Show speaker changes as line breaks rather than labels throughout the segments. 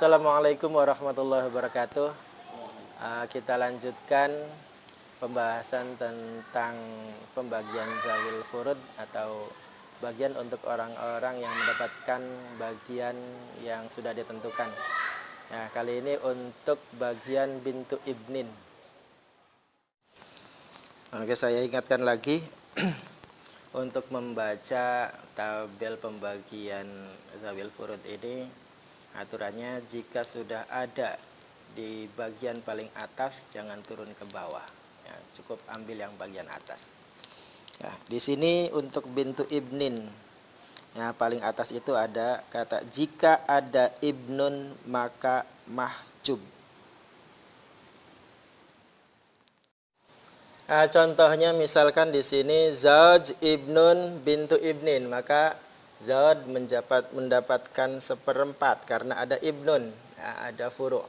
Assalamualaikum warahmatullahi wabarakatuh. Kita lanjutkan pembahasan tentang pembagian zawil furud atau bagian untuk orang-orang yang mendapatkan bagian yang sudah ditentukan. Nah, kali ini untuk bagian bintu ibnin. Oke, saya ingatkan lagi untuk membaca tabel pembagian zawil furud ini. Aturannya jika sudah ada di bagian paling atas jangan turun ke bawah. Ya, cukup ambil yang bagian atas. Ya, di sini untuk bintu ibnin. Ya, paling atas itu ada kata jika ada ibnun maka mahjub. Nah, contohnya misalkan di sini zauj ibnun bintu ibnin, maka zauj mendapatkan seperempat karena ada ibnun, ya, ada furu'.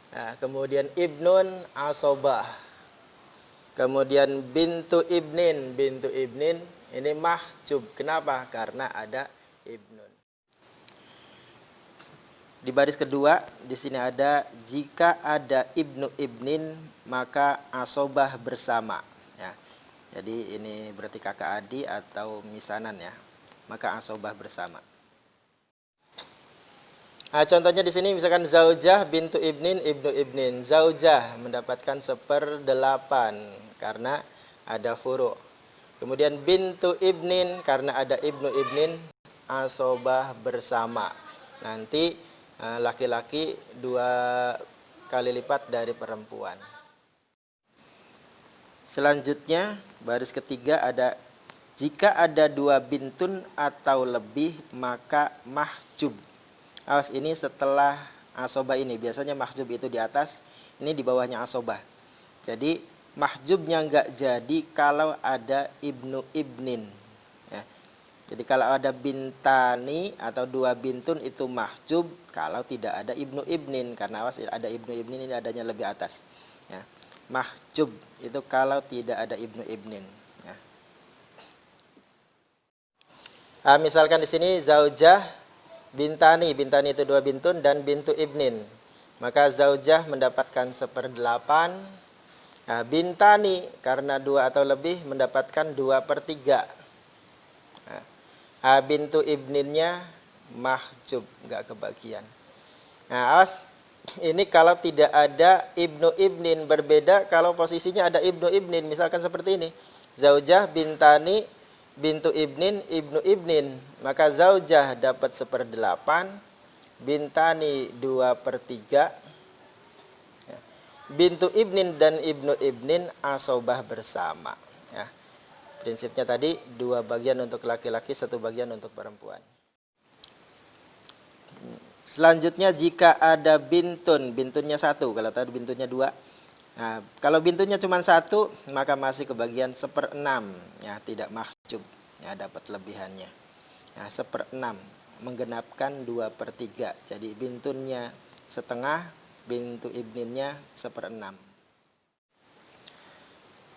Nah, kemudian ibnun asobah. Kemudian bintu ibnin ini mahjub. Kenapa? Karena ada ibnun. Di baris kedua di sini ada jika ada ibnu ibnin maka asobah bersama. Ya. Jadi ini berarti kakak adik atau misanan ya. Maka asobah bersama. Nah, contohnya di sini misalkan zaujah bintu ibnin ibnu ibnin. Zaujah mendapatkan 1/8 karena ada furu'. Kemudian bintu ibnin karena ada ibnu ibnin asobah bersama. Nanti laki-laki 2 kali lipat dari perempuan. Selanjutnya baris ketiga ada jika ada 2 bintun atau lebih maka mahjub. Awas, ini setelah asobah ini. Biasanya mahjub itu di atas, ini di bawahnya asobah. Jadi mahjubnya enggak jadi kalau ada ibnu ibnin. Ya. Jadi kalau ada bintani atau 2 bintun itu mahjub kalau tidak ada ibnu ibnin. Karena awas, ada ibnu ibnin ini adanya lebih atas. Ya. Mahjub itu kalau tidak ada ibnu ibnin. Ya. Misalkan di sini zaujah bintani itu 2 bintun dan bintu ibnin. Maka zaujah mendapatkan 1/8. Nah, bintani karena 2 atau lebih mendapatkan 2/3. Nah, bintu ibninnya mahjub, enggak kebagian. Nah, awas, ini kalau tidak ada ibnu ibnin. Berbeda kalau posisinya ada ibnu ibnin. Misalkan seperti ini. Zaujah bintani bintu ibnin ibnu ibnin, maka zaujah dapat 1/8, bintani 2/3, ya. Bintu ibnin dan ibnu ibnin asobah bersama, ya. Prinsipnya tadi 2 bagian untuk laki-laki, 1 bagian untuk perempuan. Selanjutnya jika ada bintunnya 1, kalau tadi bintunnya 2. Nah, kalau bintunya cuma 1, maka masih kebagian 1/6, ya, tidak mahjub, ya, dapat lebihannya. Nah, 1/6 menggenapkan 2/3. Jadi bintunnya setengah, bintu ibninnya 1/6.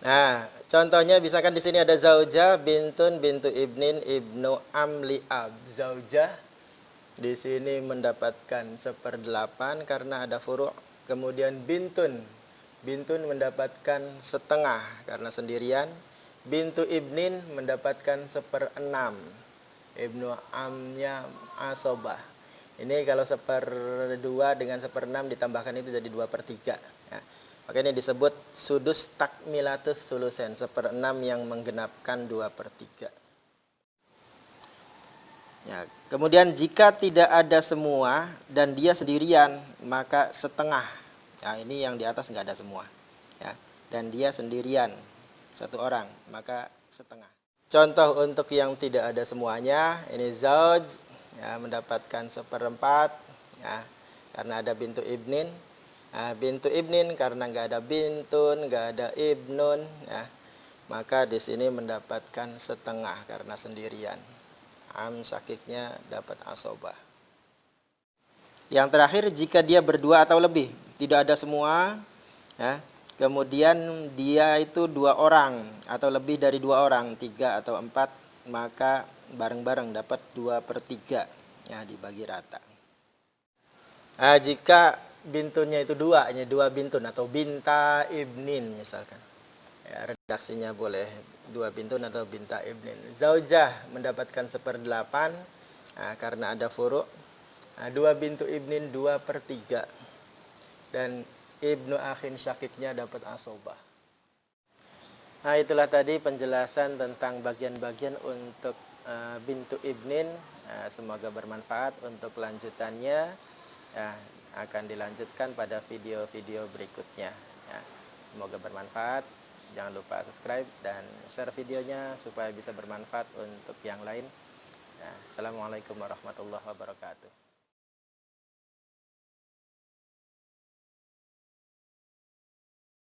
Nah, contohnya misalkan di sini ada zaujah bintun bintu ibnin ibnu amli ab. Zaujah di sini mendapatkan 1/8 karena ada furu'. Kemudian bintun mendapatkan setengah karena sendirian. Bintu ibnin mendapatkan 1/6. Ibnu amnya asobah. Ini kalau 1/2 dengan 1/6 ditambahkan itu jadi 2/3. Ya. Maka ini disebut sudus takmilatus sulusen, 1/6 yang menggenapkan 2/3. Ya, kemudian jika tidak ada semua dan dia sendirian maka setengah. Ya, ini yang di atas nggak ada semua. Ya, dan dia sendirian 1 orang maka setengah. Contoh untuk yang tidak ada semuanya, ini zauj, ya, mendapatkan 1/4, ya, karena ada bintu ibnin. Nah, bintu ibnin karena nggak ada bintun, nggak ada ibnun, ya, maka di sini mendapatkan setengah karena sendirian. Syakiknya dapat asobah. Yang terakhir jika dia berdua atau lebih, tidak ada semua, ya, kemudian dia itu 2 orang atau lebih dari 2 orang, 3 atau 4, maka bareng-bareng dapat 2/3, ya, dibagi rata. Jika bintunnya itu dua, hanya dua bintun atau binta ibnin misalkan. Ya, redaksinya boleh dua bintun atau binta ibnin. Zaujah mendapatkan 1/8 karena ada furu'. Dua bintu ibnin 2/3. Dan ibnu akhin syakiknya dapat asobah. Nah, itulah tadi penjelasan tentang bagian-bagian untuk bintu ibnin. Semoga bermanfaat. Untuk kelanjutannya akan dilanjutkan pada video-video berikutnya. Ya, semoga bermanfaat. Jangan lupa subscribe dan share videonya supaya bisa bermanfaat untuk yang lain. Assalamualaikum warahmatullahi wabarakatuh.